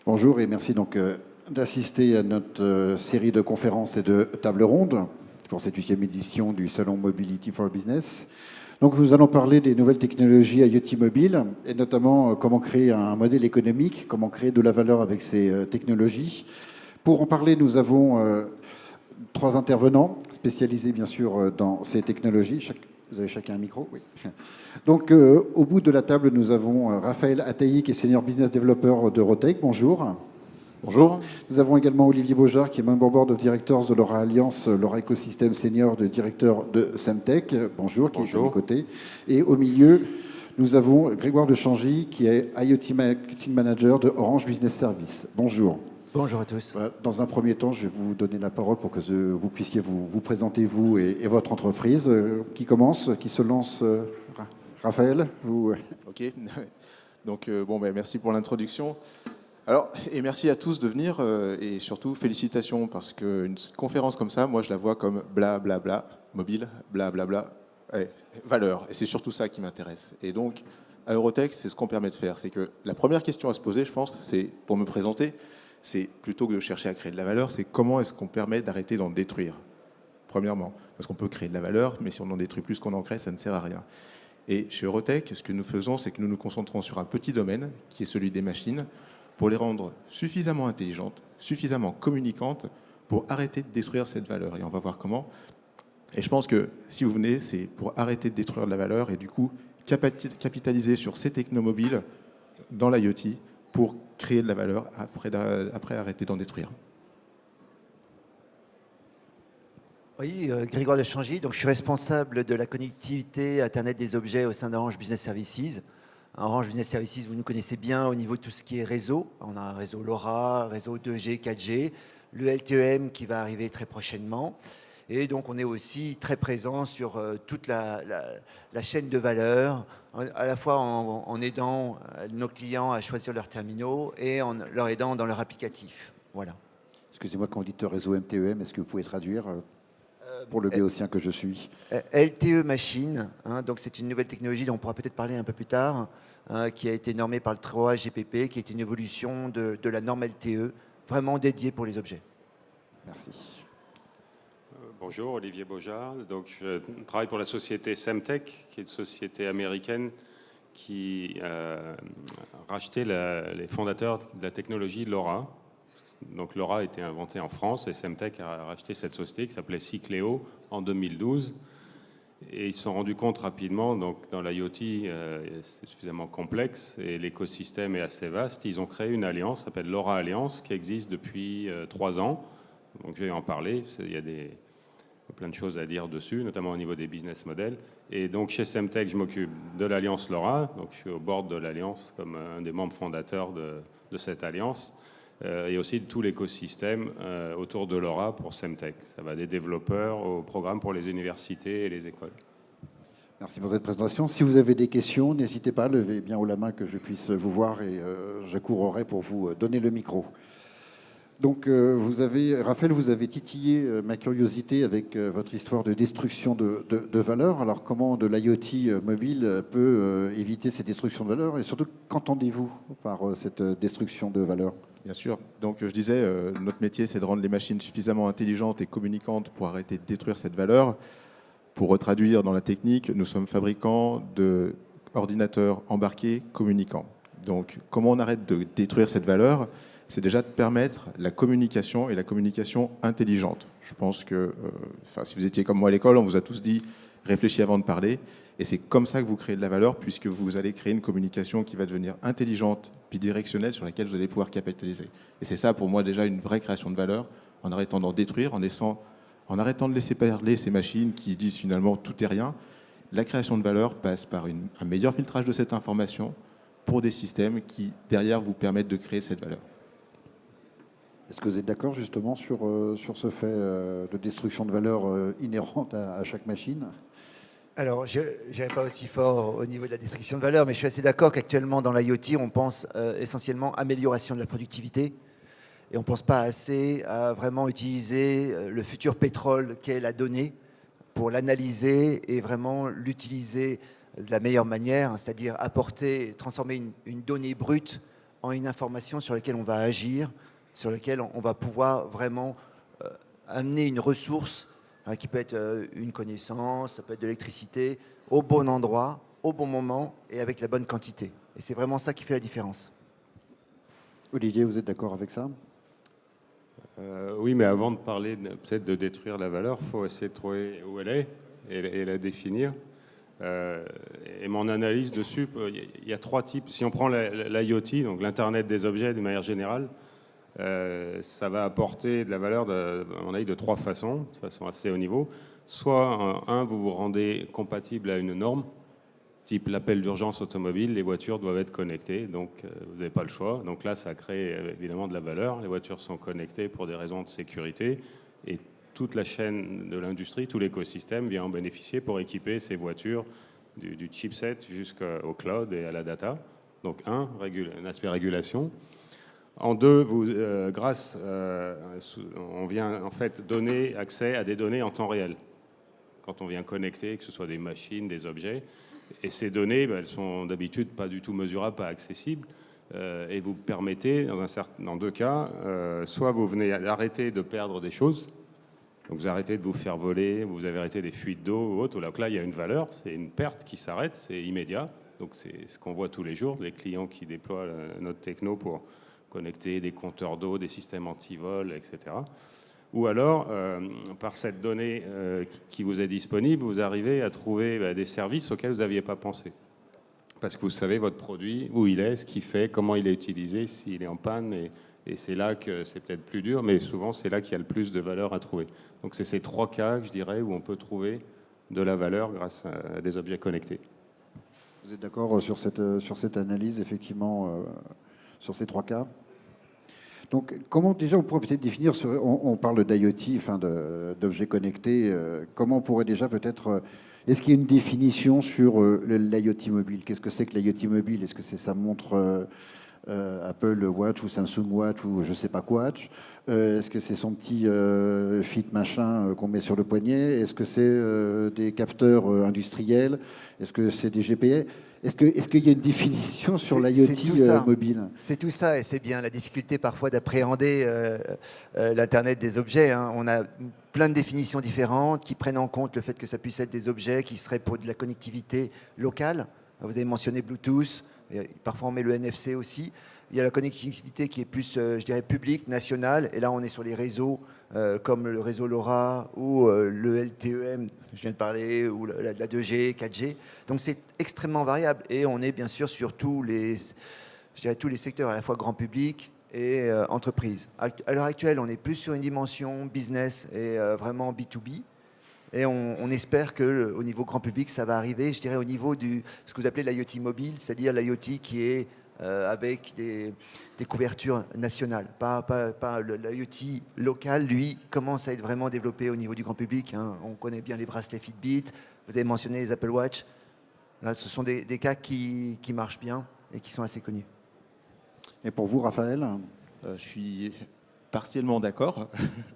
Bonjour et merci donc d'assister à notre série de conférences et de tables rondes pour cette 8e édition du Salon Mobility for Business. Donc nous allons parler des nouvelles technologies IoT mobile et notamment comment créer un modèle économique, comment créer de la valeur avec ces technologies. Pour en parler, nous avons 3 intervenants spécialisés bien sûr dans ces technologies. Vous avez chacun un micro? Oui. Donc, au bout de la table, nous avons Raphaël Ataï, qui est Senior Business Developer d'Eurotech. Bonjour. Bonjour. Nous avons également Olivier Beaujard, qui est Member Board of Directors de l'Aura Alliance, l'Aura Ecosystem Senior de directeur de Semtech. Bonjour, qui est à mes côtés. Et au milieu, nous avons Grégoire de Changy, qui est IoT Marketing Manager de Orange Business Service. Bonjour. Bonjour à tous. Dans un premier temps, je vais vous donner la parole pour que vous puissiez vous présenter, vous et votre entreprise. Qui commence? Qui se lance? Raphaël, vous... Ok. Donc, merci pour l'introduction. Alors, et merci à tous de venir et surtout félicitations parce qu'une conférence comme ça, moi je la vois comme bla bla bla, mobile, bla bla bla, valeur. Et c'est surtout ça qui m'intéresse. Et donc, à Eurotech, c'est ce qu'on permet de faire. C'est que la première question à se poser, je pense, c'est pour me présenter, c'est plutôt que de chercher à créer de la valeur, c'est comment est-ce qu'on permet d'arrêter d'en détruire, premièrement. Parce qu'on peut créer de la valeur, mais si on en détruit plus qu'on en crée, ça ne sert à rien. Et chez Eurotech, ce que nous faisons, c'est que nous nous concentrons sur un petit domaine, qui est celui des machines, pour les rendre suffisamment intelligentes, suffisamment communicantes, pour arrêter de détruire cette valeur. Et on va voir comment. Et je pense que si vous venez, c'est pour arrêter de détruire de la valeur et du coup, capitaliser sur ces technomobiles dans l'IoT pour créer de la valeur après arrêter d'en détruire. Oui, Grégoire de Changy, donc je suis responsable de la connectivité Internet des objets au sein d'Orange Business Services. Orange Business Services, vous nous connaissez bien au niveau de tout ce qui est réseau. On a un réseau LoRa, réseau 2G, 4G, le LTE-M qui va arriver très prochainement. Et donc on est aussi très présent sur toute la chaîne de valeur, à la fois en aidant nos clients à choisir leurs terminaux et en leur aidant dans leur applicatif. Voilà. Excusez-moi, quand vous dites réseau MTEM, est-ce que vous pouvez traduire pour le béotien que je suis? LTE Machine, donc c'est une nouvelle technologie dont on pourra peut-être parler un peu plus tard, qui a été normée par le 3GPP, qui est une évolution de la norme LTE, vraiment dédiée pour les objets. Merci. Bonjour, Olivier Beaujard. Donc, je travaille pour la société Semtech, qui est une société américaine qui a racheté les fondateurs de la technologie LoRa. Donc, LoRa a été inventé en France et Semtech a racheté cette société qui s'appelait Cycleo en 2012. Et ils se sont rendus compte rapidement, donc dans l'IoT, c'est suffisamment complexe et l'écosystème est assez vaste. Ils ont créé une alliance, s'appelle LoRa Alliance, qui existe depuis 3 ans. Donc, je vais en parler. Il y a plein de choses à dire dessus, notamment au niveau des business models. Et donc, chez Semtech, je m'occupe de l'alliance LoRa. Donc, je suis au board de l'alliance comme un des membres fondateurs de cette alliance. Et aussi de tout l'écosystème autour de LoRa pour Semtech. Ça va des développeurs au programme pour les universités et les écoles. Merci pour cette présentation. Si vous avez des questions, n'hésitez pas, levez bien haut la main que je puisse vous voir et j'accourerai pour vous donner le micro. Donc, Raphaël, vous avez titillé ma curiosité avec votre histoire de destruction de valeur. Alors, comment de l'IoT mobile peut éviter ces destructions de valeur? Et surtout, qu'entendez-vous par cette destruction de valeur? Bien sûr. Donc, je disais, notre métier, c'est de rendre les machines suffisamment intelligentes et communicantes pour arrêter de détruire cette valeur. Pour retraduire dans la technique, nous sommes fabricants d'ordinateurs embarqués communicants. Donc, comment on arrête de détruire cette valeur? C'est déjà de permettre la communication et la communication intelligente. Je pense que, si vous étiez comme moi à l'école, on vous a tous dit « réfléchis avant de parler ». Et c'est comme ça que vous créez de la valeur, puisque vous allez créer une communication qui va devenir intelligente, bidirectionnelle, sur laquelle vous allez pouvoir capitaliser. Et c'est ça, pour moi, déjà une vraie création de valeur, en arrêtant d'en détruire, en arrêtant de laisser parler ces machines qui disent finalement tout et rien. La création de valeur passe par un meilleur filtrage de cette information pour des systèmes qui, derrière, vous permettent de créer cette valeur. Est-ce que vous êtes d'accord justement sur ce fait de destruction de valeur inhérente à chaque machine? Alors, je n'irai pas aussi fort au niveau de la destruction de valeur, mais je suis assez d'accord qu'actuellement, dans l'IoT, on pense essentiellement amélioration de la productivité. Et on ne pense pas assez à vraiment utiliser le futur pétrole qu'est la donnée pour l'analyser et vraiment l'utiliser de la meilleure manière, c'est-à-dire apporter, transformer une donnée brute en une information sur laquelle on va agir, sur laquelle on va pouvoir vraiment amener une ressource qui peut être une connaissance, ça peut être de l'électricité, au bon endroit, au bon moment et avec la bonne quantité. Et c'est vraiment ça qui fait la différence. Olivier, vous êtes d'accord avec ça? Oui, mais avant de parler peut-être de détruire la valeur, il faut essayer de trouver où elle est et la définir. Et mon analyse dessus, il y a 3 types. Si on prend l'IoT, donc l'Internet des objets de manière générale, ça va apporter de la valeur, à mon avis, de 3 façons, de façon assez haut niveau. Soit, vous vous rendez compatible à une norme, type l'appel d'urgence automobile, les voitures doivent être connectées, donc vous n'avez pas le choix. Donc là, ça crée évidemment de la valeur. Les voitures sont connectées pour des raisons de sécurité et toute la chaîne de l'industrie, tout l'écosystème vient en bénéficier pour équiper ces voitures du chipset jusqu'au cloud et à la data. Donc un aspect régulation. En 2, on vient en fait donner accès à des données en temps réel. Quand on vient connecter, que ce soit des machines, des objets, et ces données, elles sont d'habitude pas du tout mesurables, pas accessibles, et vous permettez, dans 2 cas, soit vous venez arrêter de perdre des choses, donc vous arrêtez de vous faire voler, vous avez arrêté des fuites d'eau ou autre, donc là il y a une valeur, c'est une perte qui s'arrête, c'est immédiat, donc c'est ce qu'on voit tous les jours, les clients qui déploient notre techno pour connecter des compteurs d'eau, des systèmes anti-vol, etc. Ou alors, par cette donnée qui vous est disponible, vous arrivez à trouver des services auxquels vous n'aviez pas pensé. Parce que vous savez votre produit, où il est, ce qu'il fait, comment il est utilisé, s'il est en panne. Et c'est là que c'est peut-être plus dur, mais souvent c'est là qu'il y a le plus de valeur à trouver. Donc c'est ces 3 cas, je dirais, où on peut trouver de la valeur grâce à des objets connectés. Vous êtes d'accord sur cette analyse, effectivement, sur ces 3 cas? Donc, comment déjà on pourrait peut-être définir, on parle d'IoT, enfin d'objets connectés, comment on pourrait déjà peut-être, est-ce qu'il y a une définition sur l'IoT mobile? Qu'est-ce que c'est que l'IoT mobile? Est-ce que c'est sa montre Apple Watch ou Samsung Watch ou je sais pas quoi Watch? Est-ce que c'est son petit Fit machin qu'on met sur le poignet? Est-ce que c'est des capteurs industriels? Est-ce que c'est des GPS? Est-ce qu'il y a une définition sur l'IoT mobile? C'est tout ça, et c'est bien la difficulté parfois d'appréhender l'Internet des objets. Hein. On a plein de définitions différentes qui prennent en compte le fait que ça puisse être des objets qui seraient pour de la connectivité locale. Vous avez mentionné Bluetooth, et parfois on met le NFC aussi. Il y a la connectivité qui est plus, je dirais, publique, nationale, et là on est sur les réseaux comme le réseau LoRa ou le LTE-M, je viens de parler, ou la 2G, 4G. Donc c'est extrêmement variable, et on est bien sûr sur tous les secteurs, à la fois grand public et entreprise. À l'heure actuelle, on est plus sur une dimension business et vraiment B2B. Et on espère qu'au niveau grand public, ça va arriver, je dirais, au niveau de ce que vous appelez l'IoT mobile, c'est-à-dire l'IoT qui est avec des couvertures nationales. Pas l'IoT local, lui, commence à être vraiment développé au niveau du grand public. Hein. On connaît bien les bracelets Fitbit, vous avez mentionné les Apple Watch. Là, ce sont des cas qui marchent bien et qui sont assez connus. Et pour vous, Raphaël? Je suis partiellement d'accord.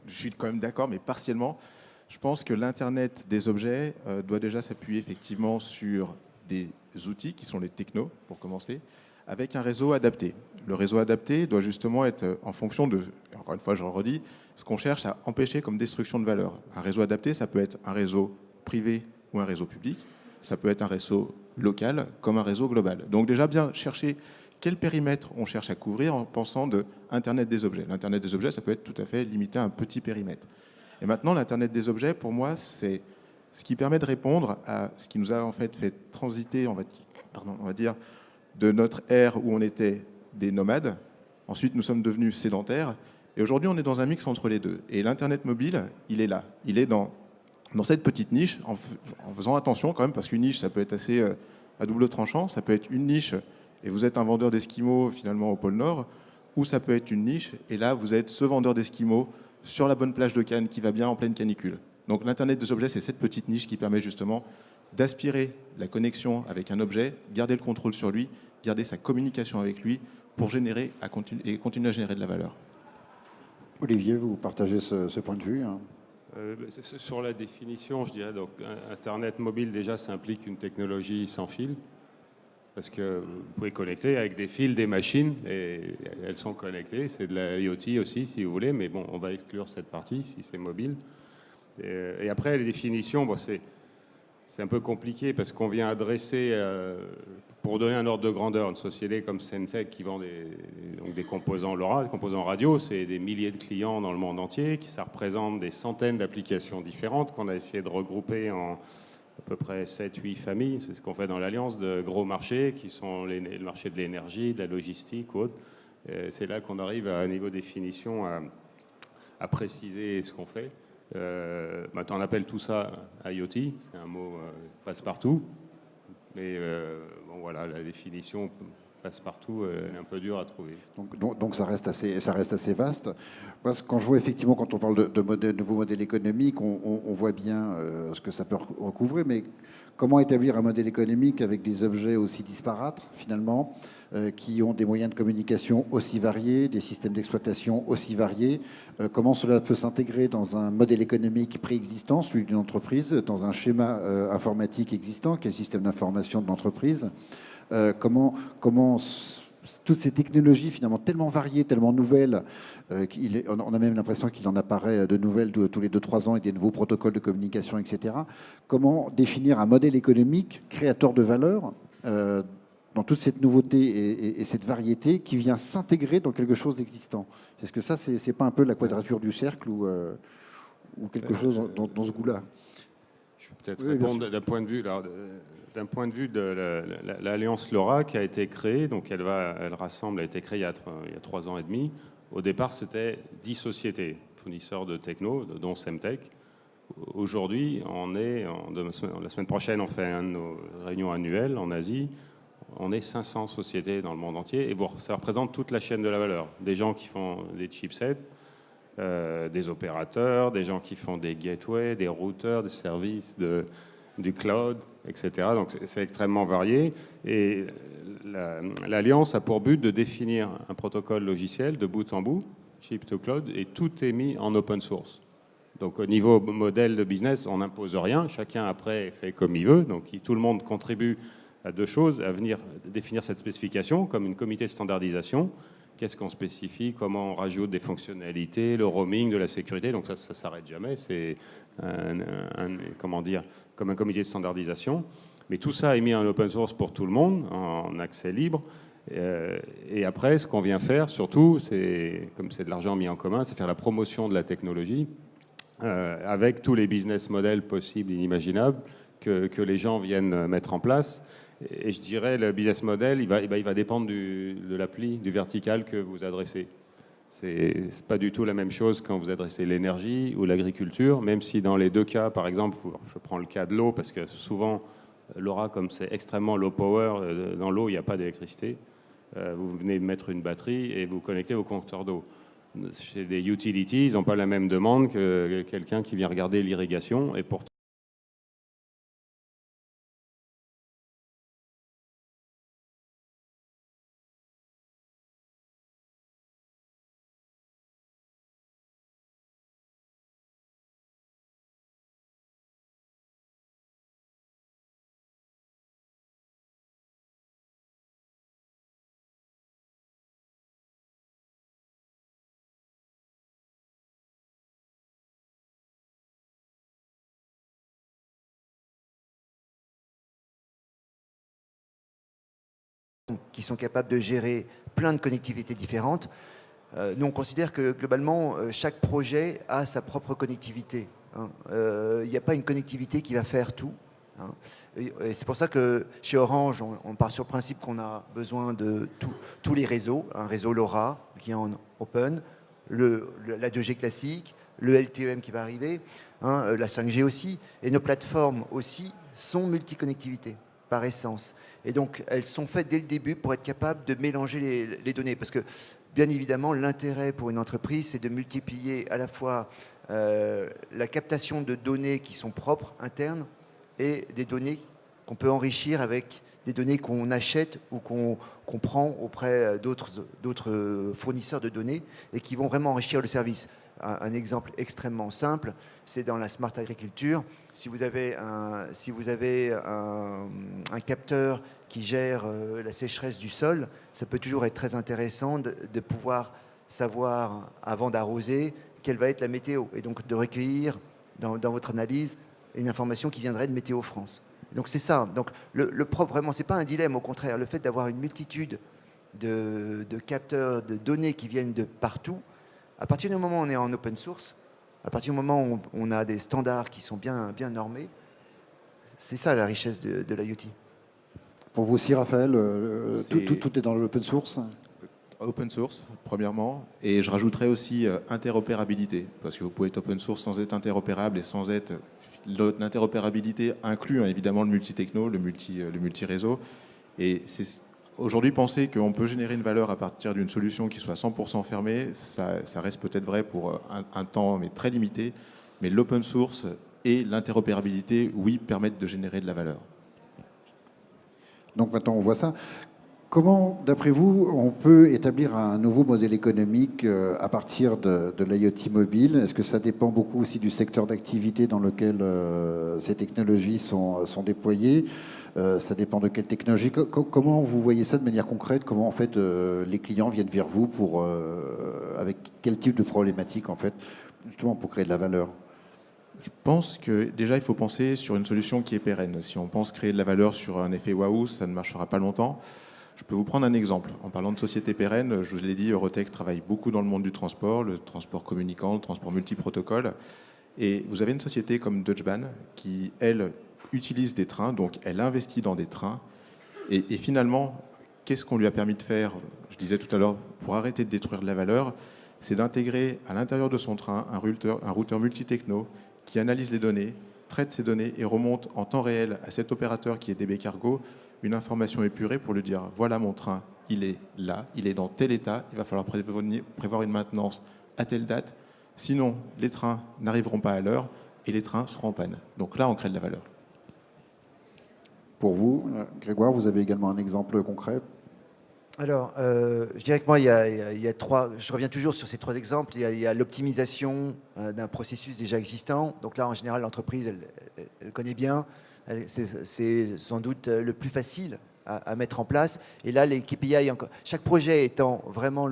Je suis quand même d'accord, mais partiellement. Je pense que l'Internet des objets doit déjà s'appuyer effectivement sur des outils qui sont les technos, pour commencer, avec un réseau adapté. Le réseau adapté doit justement être en fonction de, encore une fois je le redis, ce qu'on cherche à empêcher comme destruction de valeur. Un réseau adapté, ça peut être un réseau privé ou un réseau public, ça peut être un réseau local comme un réseau global. Donc déjà bien chercher quel périmètre on cherche à couvrir en pensant de Internet des objets. L'Internet des objets, ça peut être tout à fait limité à un petit périmètre. Et maintenant, l'Internet des objets, pour moi, c'est ce qui permet de répondre à ce qui nous a en fait transiter, on va dire, de notre ère où on était des nomades. Ensuite, nous sommes devenus sédentaires. Et aujourd'hui, on est dans un mix entre les deux. Et l'Internet mobile, il est là. Il est dans cette petite niche, en faisant attention quand même, parce qu'une niche, ça peut être assez à double tranchant. Ça peut être une niche, et vous êtes un vendeur d'esquimaux, finalement, au pôle Nord, ou ça peut être une niche, et là, vous êtes ce vendeur d'esquimaux sur la bonne plage de Cannes qui va bien en pleine canicule. Donc l'Internet des objets, c'est cette petite niche qui permet justement d'aspirer la connexion avec un objet, garder le contrôle sur lui, garder sa communication avec lui pour générer et continuer à générer de la valeur. Olivier, vous partagez ce point de vue, hein? Sur la définition, je dirais, donc Internet mobile, déjà, ça implique une technologie sans fil. parce que vous pouvez connecter avec des fils, des machines, et elles sont connectées. C'est de la IoT aussi, si vous voulez, mais bon, on va exclure cette partie si c'est mobile. Et après, les définitions, bon, c'est un peu compliqué parce qu'on vient adresser, pour donner un ordre de grandeur, une société comme Semtech qui vend donc des composants LoRa, des composants radio, c'est des milliers de clients dans le monde entier, ça représente des centaines d'applications différentes qu'on a essayé de regrouper en à peu près 7-8 familles. C'est ce qu'on fait dans l'Alliance, de gros marchés qui sont le marché de l'énergie, de la logistique ou autre. C'est là qu'on arrive à un niveau de définition à préciser ce qu'on fait. On appelle tout ça IoT, c'est un mot passe-partout, mais bon, voilà, la définition passe-partout est un peu dure à trouver. Donc ça reste assez vaste. Parce que quand je vois effectivement, quand on parle de nouveaux modèles économiques, on voit bien ce que ça peut recouvrer, mais comment établir un modèle économique avec des objets aussi disparates, finalement, qui ont des moyens de communication aussi variés, des systèmes d'exploitation aussi variés. Comment cela peut s'intégrer dans un modèle économique préexistant, celui d'une entreprise, dans un schéma informatique existant, qui est le système d'information de l'entreprise. Comment toutes ces technologies finalement tellement variées, tellement nouvelles, on a même l'impression qu'il en apparaît de nouvelles tous les 2-3 ans, et des nouveaux protocoles de communication, etc. Comment définir un modèle économique créateur de valeur dans toute cette nouveauté et cette variété qui vient s'intégrer dans quelque chose d'existant? Est-ce que ça, c'est pas un peu la quadrature du cercle ou quelque chose dans ce goût-là? Je vais peut-être répondre d'un point de vue de l'Alliance LoRa qui a été créée. Donc elle rassemble, a été créée il y a 3 ans et demi. Au départ, c'était 10 sociétés, fournisseurs de techno, dont Semtech. Aujourd'hui, la semaine prochaine, on fait une de nos réunions annuelles en Asie. On est 500 sociétés dans le monde entier et ça représente toute la chaîne de la valeur. Des gens qui font des chipsets, des opérateurs, des gens qui font des gateways, des routeurs, des services, du cloud, etc. Donc c'est extrêmement varié. Et l'Alliance a pour but de définir un protocole logiciel de bout en bout, chip to cloud, et tout est mis en open source. Donc au niveau modèle de business, on n'impose rien. Chacun après fait comme il veut. Donc tout le monde contribue à 2 choses, à venir définir cette spécification comme une comité de standardisation. Qu'est-ce qu'on spécifie, comment on rajoute des fonctionnalités, le roaming, de la sécurité. Donc ça ne s'arrête jamais. C'est comme un comité de standardisation. Mais tout ça est mis en open source pour tout le monde, en accès libre. Et après, ce qu'on vient faire, surtout, comme c'est de l'argent mis en commun, c'est faire la promotion de la technologie avec tous les business models possibles et inimaginables que les gens viennent mettre en place. Et je dirais, le business model, il va dépendre de l'appli, du vertical que vous adressez. C'est pas du tout la même chose quand vous adressez l'énergie ou l'agriculture, même si dans les 2 cas, par exemple, je prends le cas de l'eau, parce que souvent, LoRa, comme c'est extrêmement low power, dans l'eau, il n'y a pas d'électricité. Vous venez de mettre une batterie et vous connectez vos compteurs d'eau. Chez des utilities, ils n'ont pas la même demande que quelqu'un qui vient regarder l'irrigation, et pourtant, qui sont capables de gérer plein de connectivités différentes. Nous, on considère que globalement, chaque projet a sa propre connectivité. Il n'y a pas une connectivité qui va faire tout. Et c'est pour ça que chez Orange, on part sur le principe qu'on a besoin de tous les réseaux. Un réseau LoRa qui est en open, la 2G classique, le LTE-M qui va arriver, la 5G aussi. Et nos plateformes aussi sont multiconnectivités par essence. Et donc, elles sont faites dès le début pour être capables de mélanger les données. Parce que, bien évidemment, l'intérêt pour une entreprise, c'est de multiplier à la fois la captation de données qui sont propres, internes, et des données qu'on peut enrichir avec des données qu'on achète ou qu'on prend auprès d'autres fournisseurs de données et qui vont vraiment enrichir le service. Un exemple extrêmement simple, c'est dans la smart agriculture. Si vous avez un capteur qui gère la sécheresse du sol, ça peut toujours être très intéressant de pouvoir savoir, avant d'arroser, quelle va être la météo. Et donc de recueillir dans votre analyse une information qui viendrait de Météo France. Donc c'est ça. Donc le propre, vraiment, c'est pas un dilemme. Au contraire, le fait d'avoir une multitude de capteurs, de données qui viennent de partout, à partir du moment où on est en open source, à partir du moment où on a des standards qui sont bien normés, c'est ça la richesse de l'IoT. Pour vous aussi, Raphaël, tout est dans l'open source? Open source, premièrement, et je rajouterais aussi interopérabilité, parce que vous pouvez être open source sans être interopérable et sans être... L'interopérabilité inclut évidemment le multi-techno, le multi-réseau, et c'est aujourd'hui penser qu'on peut générer une valeur à partir d'une solution qui soit 100% fermée, ça reste peut-être vrai pour un temps mais très limité, mais l'open source et l'interopérabilité, oui, permettent de générer de la valeur. Donc maintenant, on voit ça. Comment, d'après vous, on peut établir un nouveau modèle économique à partir de l'IoT mobile? Est-ce que ça dépend beaucoup aussi du secteur d'activité dans lequel ces technologies sont déployées? Ça dépend de quelle technologie? Comment vous voyez ça de manière concrète? Comment en fait les clients viennent vers vous avec quel type de problématique en fait, justement pour créer de la valeur? Je pense que déjà il faut penser sur une solution qui est pérenne. Si on pense créer de la valeur sur un effet waouh, ça ne marchera pas longtemps. Je peux vous prendre un exemple. En parlant de société pérenne, je vous l'ai dit, Eurotech travaille beaucoup dans le monde du transport, le transport communicant, le transport multiprotocole. Et vous avez une société comme Deutsche Bahn qui, elle, utilise des trains, donc elle investit dans des trains. Et finalement, qu'est-ce qu'on lui a permis de faire? Je disais tout à l'heure, pour arrêter de détruire de la valeur, c'est d'intégrer à l'intérieur de son train un routeur multi-techno qui analyse les données, traite ces données et remonte en temps réel à cet opérateur qui est DB Cargo une information épurée pour lui dire voilà mon train, il est là, il est dans tel état, il va falloir prévoir une maintenance à telle date, sinon les trains n'arriveront pas à l'heure et les trains seront en panne. Donc là, on crée de la valeur. Pour vous, Grégoire, vous avez également un exemple concret? Alors, je dirais que moi, il y a trois. Je reviens toujours sur ces trois exemples. Il y a l'optimisation d'un processus déjà existant. Donc là, en général, l'entreprise, elle connaît bien. C'est sans doute le plus facile à mettre en place. Et là, les KPI, chaque projet étant vraiment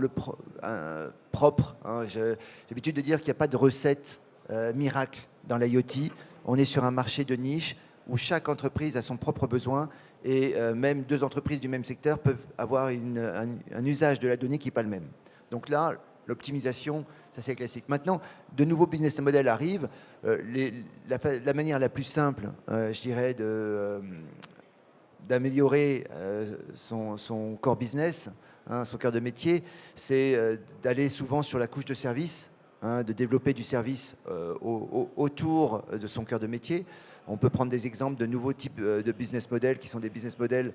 propre. Hein, j'ai l'habitude de dire qu'il n'y a pas de recette miracle dans l'IoT. On est sur un marché de niche où chaque entreprise a son propre besoin. Et même deux entreprises du même secteur peuvent avoir un usage de la donnée qui n'est pas le même. Donc là, l'optimisation, ça c'est classique. Maintenant, de nouveaux business models arrivent. La manière la plus simple, je dirais, d'améliorer son core business, hein, son cœur de métier, c'est d'aller souvent sur la couche de service, hein, de développer du service autour de son cœur de métier. On peut prendre des exemples de nouveaux types de business models qui sont des business models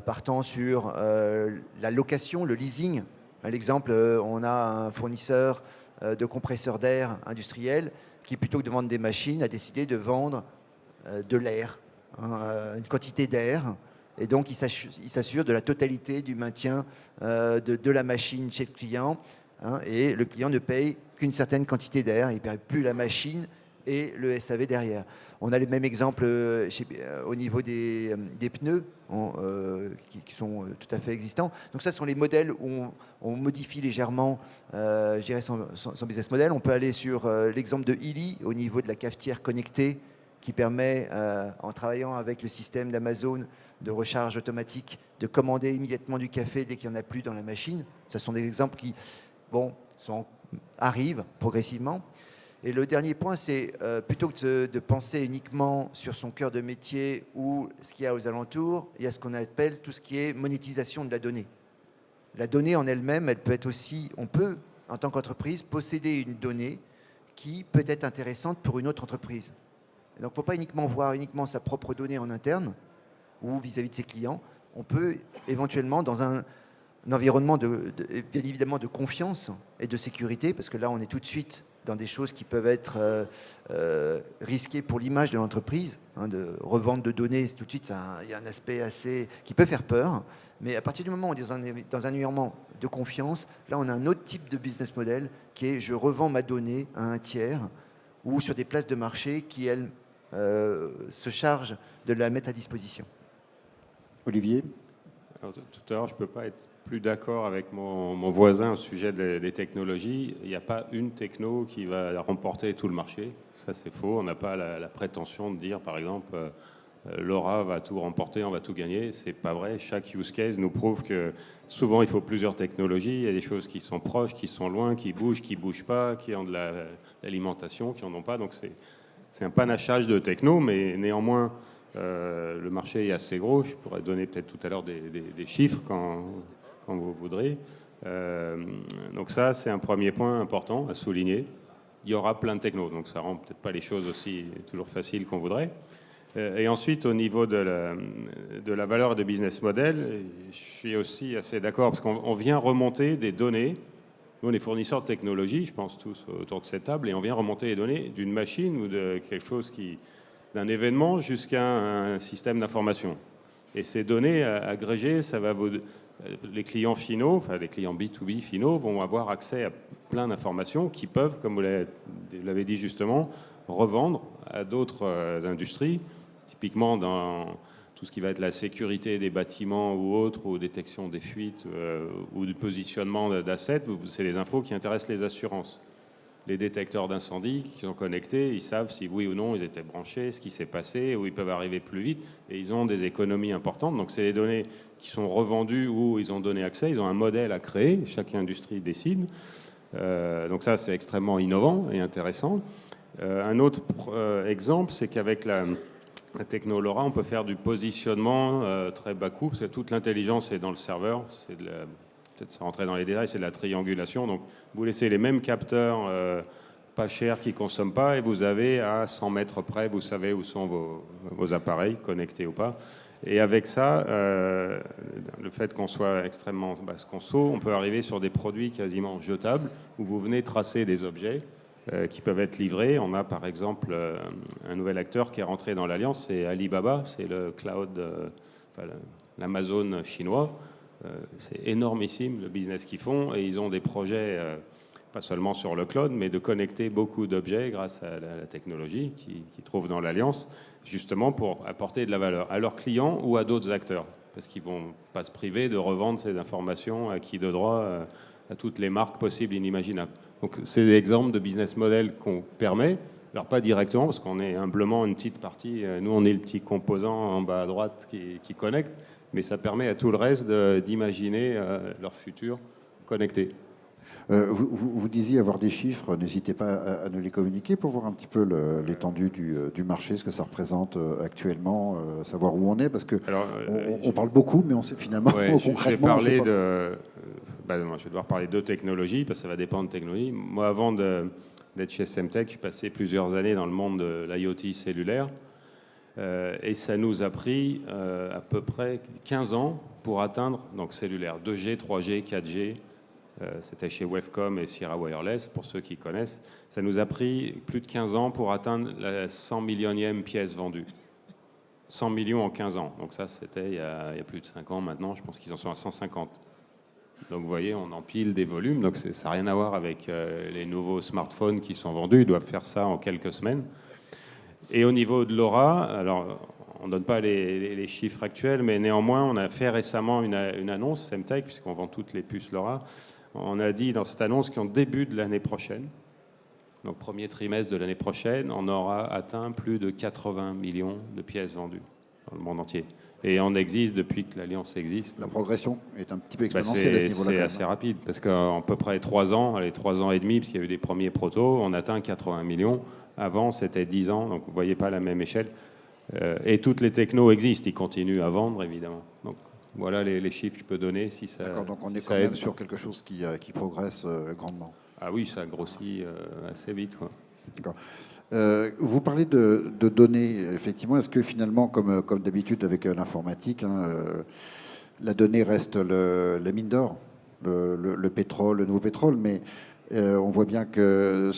partant sur la location, le leasing. L'exemple, on a un fournisseur de compresseurs d'air industriel qui, plutôt que de vendre des machines, a décidé de vendre de l'air, hein, une quantité d'air. Et donc, il s'assure de la totalité du maintien de la machine chez le client. Hein, et le client ne paye qu'une certaine quantité d'air. Il ne paye plus la machine et le SAV derrière. On a les mêmes exemples au niveau des pneus qui sont tout à fait existants. Donc ça, ce sont les modèles où on modifie légèrement je dirais son business model. On peut aller sur l'exemple de Illy au niveau de la cafetière connectée qui permet, en travaillant avec le système d'Amazon de recharge automatique, de commander immédiatement du café dès qu'il n'y en a plus dans la machine. Ce sont des exemples qui arrivent progressivement. Et le dernier point, c'est plutôt que de penser uniquement sur son cœur de métier ou ce qu'il y a aux alentours, il y a ce qu'on appelle tout ce qui est monétisation de la donnée. La donnée en elle-même, elle peut être aussi, on peut, en tant qu'entreprise, posséder une donnée qui peut être intéressante pour une autre entreprise. Et donc, il ne faut pas uniquement voir sa propre donnée en interne ou vis-à-vis de ses clients. On peut éventuellement, dans un environnement bien évidemment de confiance et de sécurité, parce que là, on est tout de suite dans des choses qui peuvent être risquées pour l'image de l'entreprise, de revente de données, tout de suite, il y a un aspect assez qui peut faire peur. Mais à partir du moment où on est dans un environnement de confiance, là, on a un autre type de business model qui est je revends ma donnée à un tiers ou sur des places de marché qui, elles, se chargent de la mettre à disposition. Olivier? Alors, tout à l'heure, je ne peux pas être plus d'accord avec mon voisin au sujet des technologies. Il n'y a pas une techno qui va remporter tout le marché. Ça, c'est faux. On n'a pas la prétention de dire, par exemple, LoRa va tout remporter, on va tout gagner. C'est pas vrai. Chaque use case nous prouve que souvent, il faut plusieurs technologies. Il y a des choses qui sont proches, qui sont loin, qui bougent pas, qui ont de l'alimentation, qui en ont pas. Donc, c'est un panachage de techno, mais néanmoins, le marché est assez gros. Je pourrais donner peut-être tout à l'heure des chiffres quand vous voudrez. Donc ça, c'est un premier point important à souligner. Il y aura plein de technos, donc ça rend peut-être pas les choses aussi toujours faciles qu'on voudrait. Et ensuite, au niveau de la valeur de business model, je suis aussi assez d'accord parce qu'on vient remonter des données. Nous, on est fournisseurs de technologie, je pense tous autour de cette table, et on vient remonter les données d'une machine ou de quelque chose d'un événement jusqu'à un système d'information. Et ces données agrégées, les clients finaux, enfin les clients B2B finaux, vont avoir accès à plein d'informations qui peuvent, comme vous l'avez dit justement, revendre à d'autres industries, typiquement dans tout ce qui va être la sécurité des bâtiments ou autres, ou détection des fuites, ou du positionnement d'assets. C'est les infos qui intéressent les assurances. Les détecteurs d'incendie qui sont connectés, ils savent si oui ou non ils étaient branchés, ce qui s'est passé, où ils peuvent arriver plus vite, et ils ont des économies importantes. Donc c'est des données qui sont revendues ou ils ont donné accès, ils ont un modèle à créer, chaque industrie décide. Donc ça, c'est extrêmement innovant et intéressant. Un autre exemple, c'est qu'avec la techno LoRa, on peut faire du positionnement très bas coût, parce que toute l'intelligence est dans le serveur, peut-être sans rentrer dans les détails, c'est de la triangulation. Donc, vous laissez les mêmes capteurs pas chers qui ne consomment pas et vous avez à 100 mètres près, vous savez où sont vos appareils, connectés ou pas. Et avec ça, le fait qu'on soit extrêmement basse conso, on peut arriver sur des produits quasiment jetables où vous venez tracer des objets qui peuvent être livrés. On a par exemple un nouvel acteur qui est rentré dans l'alliance, c'est Alibaba, c'est le cloud, l'Amazon chinois. C'est énormissime le business qu'ils font et ils ont des projets, pas seulement sur le cloud, mais de connecter beaucoup d'objets grâce à la technologie qu'ils trouvent dans l'Alliance, justement pour apporter de la valeur à leurs clients ou à d'autres acteurs, parce qu'ils ne vont pas se priver de revendre ces informations à qui de droit, à toutes les marques possibles et inimaginables. Donc c'est des exemples de business model qu'on permet, alors pas directement, parce qu'on est humblement une petite partie, nous on est le petit composant en bas à droite qui connecte, mais ça permet à tout le reste d'imaginer leur futur connecté. Vous disiez avoir des chiffres, n'hésitez pas à nous les communiquer pour voir un petit peu l'étendue du marché, ce que ça représente actuellement, savoir où on est, parce que on parle beaucoup, mais on sait finalement concrètement. Je vais devoir parler de technologie, parce que ça va dépendre de technologie. Moi, avant d'être chez Semtech, je suis passé plusieurs années dans le monde de l'IoT cellulaire. Et ça nous a pris à peu près 15 ans pour atteindre, donc cellulaire, 2G, 3G, 4G, c'était chez Wavecom et Sierra Wireless, pour ceux qui connaissent. Ça nous a pris plus de 15 ans pour atteindre la 100 millionième pièce vendue. 100 millions en 15 ans. Donc ça, c'était il y a plus de 5 ans maintenant, je pense qu'ils en sont à 150. Donc vous voyez, on empile des volumes, donc ça n'a rien à voir avec les nouveaux smartphones qui sont vendus, ils doivent faire ça en quelques semaines. Et au niveau de LoRa, alors on ne donne pas les chiffres actuels, mais néanmoins, on a fait récemment une annonce, Semtech, puisqu'on vend toutes les puces LoRa. On a dit dans cette annonce qu'en début de l'année prochaine, donc premier trimestre de l'année prochaine, on aura atteint plus de 80 millions de pièces vendues dans le monde entier. Et on existe depuis que l'Alliance existe. La progression est un petit peu exponentielle à ce niveau-là. C'est assez rapide, parce qu'en à peu près 3 ans, 3 ans et demi, parce qu'il y a eu des premiers protos, on atteint 80 millions. Avant, c'était 10 ans, donc vous ne voyez pas la même échelle. Et toutes les technos existent, ils continuent à vendre, évidemment. Donc voilà les chiffres que je peux donner. Si ça, d'accord, donc on est si quand même sur quelque chose qui progresse grandement. Ah oui, ça grossit assez vite, quoi. D'accord. Vous parlez de données, effectivement. Est-ce que finalement, comme d'habitude avec l'informatique, la donnée reste la mine d'or, le pétrole, le nouveau pétrole, mais on voit bien que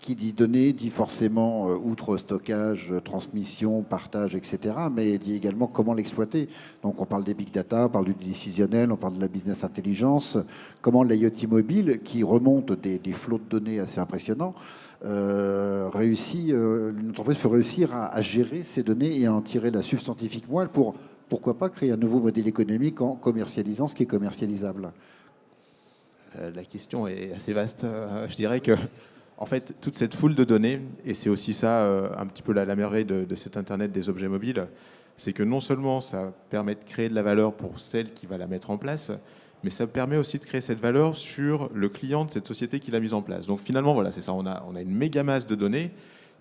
qui dit données dit forcément, outre stockage, transmission, partage, etc., mais dit également comment l'exploiter. Donc on parle des big data, on parle du décisionnel, on parle de la business intelligence, comment l'IoT mobile, qui remonte des flots de données assez impressionnants, une entreprise peut réussir à gérer ces données et à en tirer la substantifique moelle pour, pourquoi pas, créer un nouveau modèle économique en commercialisant ce qui est commercialisable. La question est assez vaste. Je dirais que, en fait, toute cette foule de données, et c'est aussi ça un petit peu la merveille de cet Internet des objets mobiles, c'est que non seulement ça permet de créer de la valeur pour celle qui va la mettre en place, mais ça permet aussi de créer cette valeur sur le client de cette société qui l'a mise en place. Donc finalement, voilà, c'est ça, on a une méga masse de données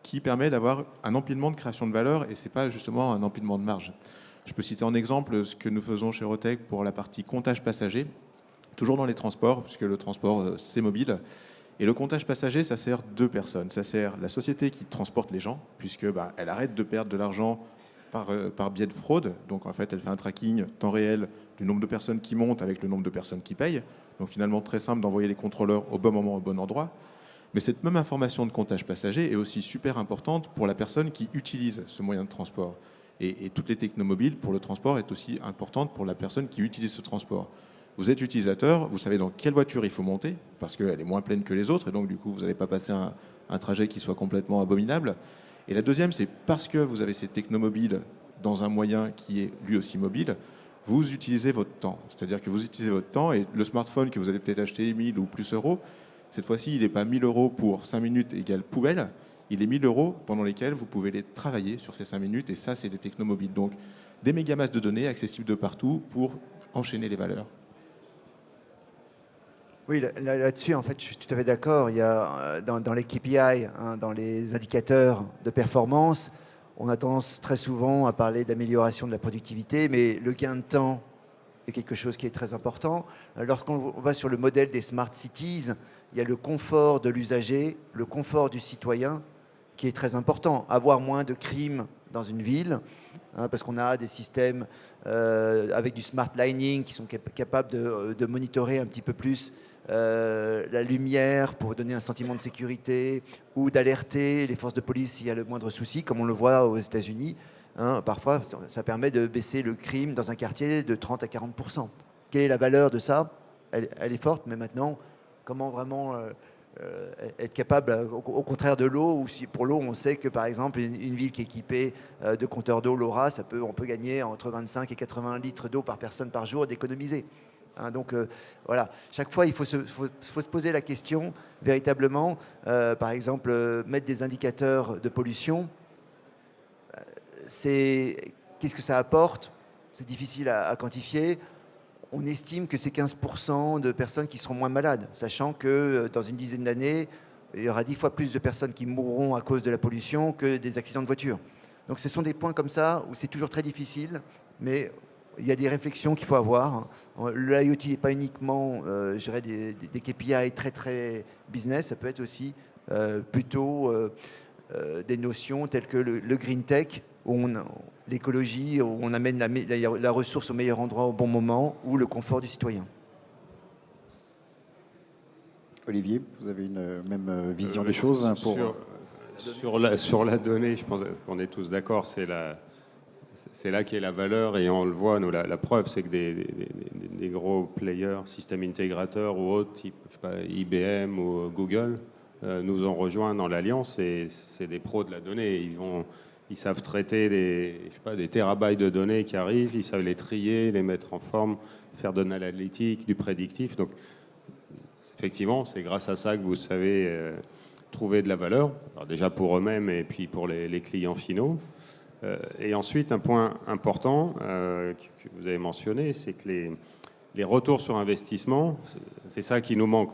qui permet d'avoir un empilement de création de valeur, et ce n'est pas justement un empilement de marge. Je peux citer en exemple ce que nous faisons chez Eurotech pour la partie comptage passager, toujours dans les transports, puisque le transport, c'est mobile. Et le comptage passager, ça sert deux personnes. Ça sert la société qui transporte les gens, puisque elle arrête de perdre de l'argent par biais de fraude. Donc en fait, elle fait un tracking temps réel du nombre de personnes qui montent avec le nombre de personnes qui payent. Donc finalement, très simple d'envoyer les contrôleurs au bon moment, au bon endroit. Mais cette même information de comptage passager est aussi super importante pour la personne qui utilise ce moyen de transport. Et toutes les technomobiles pour le transport est aussi importante pour la personne qui utilise ce transport. Vous êtes utilisateur, vous savez dans quelle voiture il faut monter, parce qu'elle est moins pleine que les autres, et donc du coup, vous n'allez pas passer un trajet qui soit complètement abominable. Et la deuxième, c'est parce que vous avez ces technomobiles dans un moyen qui est lui aussi mobile, vous utilisez votre temps. C'est-à-dire que vous utilisez votre temps, et le smartphone que vous allez peut-être acheter 1000 ou plus euros, cette fois-ci, il n'est pas 1000 euros pour 5 minutes égale poubelle, il est 1000 euros pendant lesquels vous pouvez les travailler sur ces 5 minutes, et ça, c'est des technomobiles. Donc, des mégamasses de données accessibles de partout pour enchaîner les valeurs. Oui, là-dessus, en fait, je suis tout à fait d'accord. Il y a dans les KPI, dans les indicateurs de performance, on a tendance très souvent à parler d'amélioration de la productivité, mais le gain de temps est quelque chose qui est très important. Lorsqu'on va sur le modèle des smart cities, il y a le confort de l'usager, le confort du citoyen qui est très important. Avoir moins de crimes dans une ville, parce qu'on a des systèmes avec du smart lighting qui sont capables de monitorer un petit peu plus la lumière pour donner un sentiment de sécurité, ou d'alerter les forces de police s'il y a le moindre souci, comme on le voit aux États-Unis. Parfois, ça permet de baisser le crime dans un quartier de 30 à 40%. Quelle est la valeur de ça ? Elle est forte, mais maintenant, comment vraiment être capable, au contraire de l'eau, ou si pour l'eau, on sait que par exemple, une ville qui est équipée de compteurs d'eau, l'Aura, on peut gagner entre 25 et 80 litres d'eau par personne par jour d'économiser. Donc voilà, chaque fois il faut se poser la question véritablement, par exemple mettre des indicateurs de pollution, qu'est-ce que ça apporte? C'est difficile à quantifier. On estime que c'est 15% de personnes qui seront moins malades, sachant que dans une dizaine d'années, il y aura 10 fois plus de personnes qui mourront à cause de la pollution que des accidents de voiture. Donc ce sont des points comme ça où c'est toujours très difficile, mais il y a des réflexions qu'il faut avoir. L'IoT n'est pas uniquement je dirais des KPI très très business, ça peut être aussi plutôt des notions telles que le green tech, où l'écologie, où on amène la ressource au meilleur endroit au bon moment, ou le confort du citoyen. Olivier, vous avez une même vision des choses sur la donnée, je pense qu'on est tous d'accord, c'est là qu'est la valeur, et on le voit, nous, la preuve, c'est que des gros players, système intégrateurs ou autres, type je sais pas, IBM ou Google, nous ont rejoints dans l'Alliance, et c'est des pros de la donnée. Ils savent traiter des terabytes de données qui arrivent, ils savent les trier, les mettre en forme, faire de l'analytique, du prédictif. Donc, effectivement, c'est grâce à ça que vous savez trouver de la valeur, alors déjà pour eux-mêmes et puis pour les clients finaux. Et ensuite, un point important que vous avez mentionné, c'est que les retours sur investissement, c'est ça qui nous manque.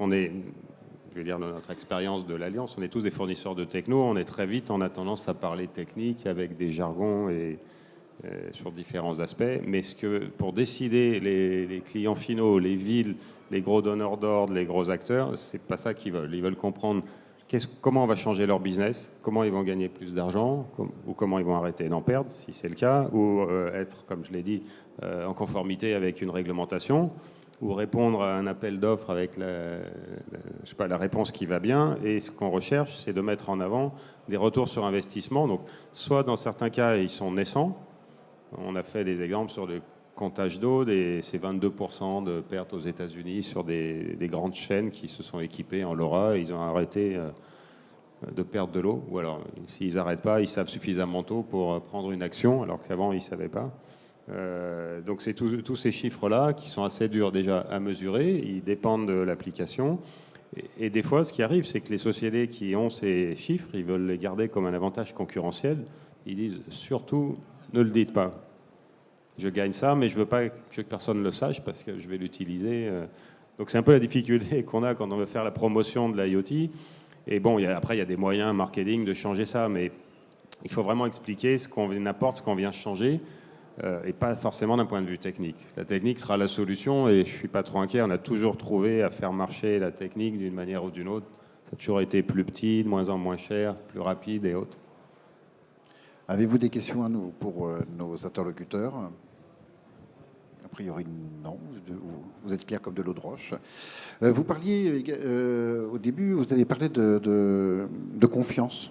Je veux dire, dans notre expérience de l'Alliance, on est tous des fournisseurs de techno, on est très vite, on a tendance à parler technique avec des jargons et sur différents aspects, mais pour décider les clients finaux, les villes, les gros donneurs d'ordre, les gros acteurs, c'est pas ça qu'ils veulent. Ils veulent comprendre comment on va changer leur business, comment ils vont gagner plus d'argent, ou comment ils vont arrêter d'en perdre, si c'est le cas, ou être, comme je l'ai dit, en conformité avec une réglementation, ou répondre à un appel d'offres avec je sais pas, la réponse qui va bien. Et ce qu'on recherche, c'est de mettre en avant des retours sur investissement. Donc, soit dans certains cas, ils sont naissants. On a fait des exemples sur le comptage d'eau, c'est 22% de pertes aux États-Unis sur des grandes chaînes qui se sont équipées en LoRa. Ils ont arrêté de perdre de l'eau. Ou alors, s'ils n'arrêtent pas, ils savent suffisamment tôt pour prendre une action, alors qu'avant, ils ne savaient pas. Donc c'est tous ces chiffres-là qui sont assez durs déjà à mesurer, ils dépendent de l'application. Et des fois, ce qui arrive, c'est que les sociétés qui ont ces chiffres, ils veulent les garder comme un avantage concurrentiel. Ils disent surtout, ne le dites pas. Je gagne ça, mais je veux pas que personne le sache parce que je vais l'utiliser. Donc c'est un peu la difficulté qu'on a quand on veut faire la promotion de l'IoT. Et bon, après, il y a des moyens marketing de changer ça, mais il faut vraiment expliquer ce qu'on apporte, ce qu'on vient changer. Et pas forcément d'un point de vue technique. La technique sera la solution et je ne suis pas trop inquiet. On a toujours trouvé à faire marcher la technique d'une manière ou d'une autre. Ça a toujours été plus petit, de moins en moins cher, plus rapide et autres. Avez-vous des questions à nous pour nos interlocuteurs? A priori, non. Vous êtes clair comme de l'eau de roche. Vous parliez, au début, vous avez parlé de confiance,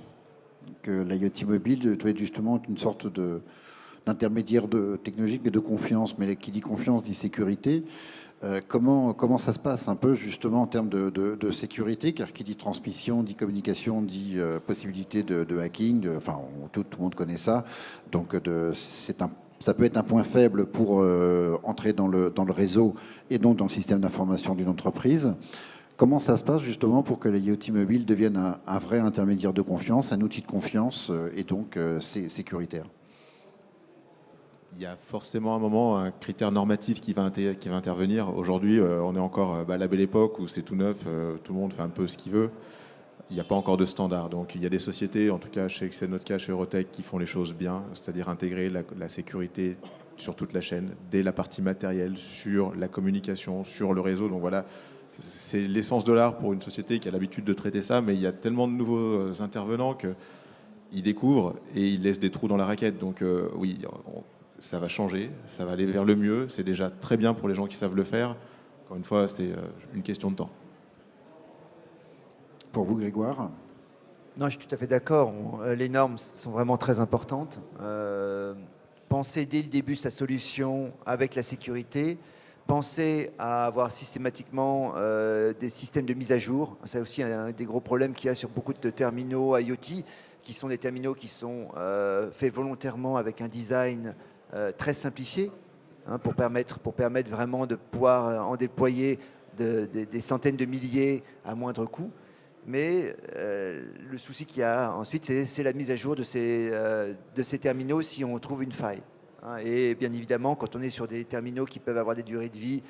que l'IoT mobile doit être justement une sorte d'intermédiaire technologique, mais de confiance. Mais qui dit confiance dit sécurité. Comment ça se passe un peu justement en termes de sécurité, car qui dit transmission, dit communication, dit possibilité de hacking, enfin tout le monde connaît ça. Donc ça peut être un point faible pour entrer dans le réseau et donc dans le système d'information d'une entreprise. Comment ça se passe justement pour que l'IoT mobile devienne un vrai intermédiaire de confiance, un outil de confiance et donc sécuritaire? Il y a forcément un moment, un critère normatif qui va intervenir. Aujourd'hui, on est encore à la belle époque où c'est tout neuf, tout le monde fait un peu ce qu'il veut. Il n'y a pas encore de standard. Donc il y a des sociétés, en tout cas c'est notre cas chez Eurotech, qui font les choses bien, c'est-à-dire intégrer la sécurité sur toute la chaîne, dès la partie matérielle, sur la communication, sur le réseau. Donc voilà, c'est l'essence de l'art pour une société qui a l'habitude de traiter ça, mais il y a tellement de nouveaux intervenants qu'ils découvrent et ils laissent des trous dans la raquette. Donc oui, ça va changer, ça va aller vers le mieux. C'est déjà très bien pour les gens qui savent le faire. Encore une fois, c'est une question de temps. Pour vous, Grégoire? Non, je suis tout à fait d'accord. Les normes sont vraiment très importantes. Penser dès le début sa solution avec la sécurité, penser à avoir systématiquement des systèmes de mise à jour. C'est aussi un des gros problèmes qu'il y a sur beaucoup de terminaux IoT, qui sont des terminaux qui sont faits volontairement avec un design très simplifié, hein, pour permettre vraiment de pouvoir en déployer des centaines de milliers à moindre coût. Mais le souci qu'il y a ensuite, c'est la mise à jour de ces terminaux si on trouve une faille. Hein. Et bien évidemment, quand on est sur des terminaux qui peuvent avoir des durées de vie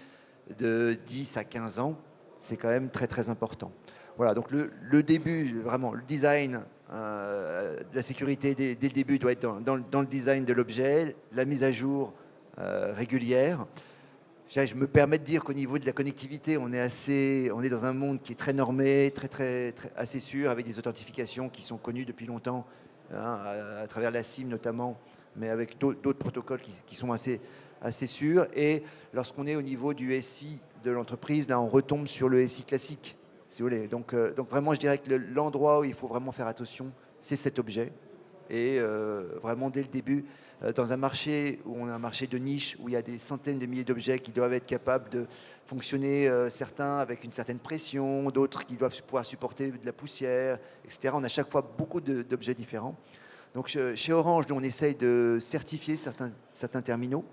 de 10 à 15 ans, c'est quand même très très important. Voilà, donc le début, vraiment, le design, la sécurité dès le début doit être dans le design de l'objet, la mise à jour régulière. Je me permets de dire qu'au niveau de la connectivité, on est dans un monde qui est très normé, très, assez sûr, avec des authentifications qui sont connues depuis longtemps, hein, à travers la SIM notamment, mais avec d'autres protocoles qui sont assez sûrs. Et lorsqu'on est au niveau du SI de l'entreprise, là, on retombe sur le SI classique, si vous voulez. Donc vraiment, je dirais que l'endroit où il faut vraiment faire attention, c'est cet objet. Et vraiment, dès le début, dans un marché où on a un marché de niche, où il y a des centaines de milliers d'objets qui doivent être capables de fonctionner, certains avec une certaine pression, d'autres qui doivent pouvoir supporter de la poussière, etc. On a chaque fois beaucoup d'objets différents. Donc chez Orange, nous, on essaye de certifier certains terminaux.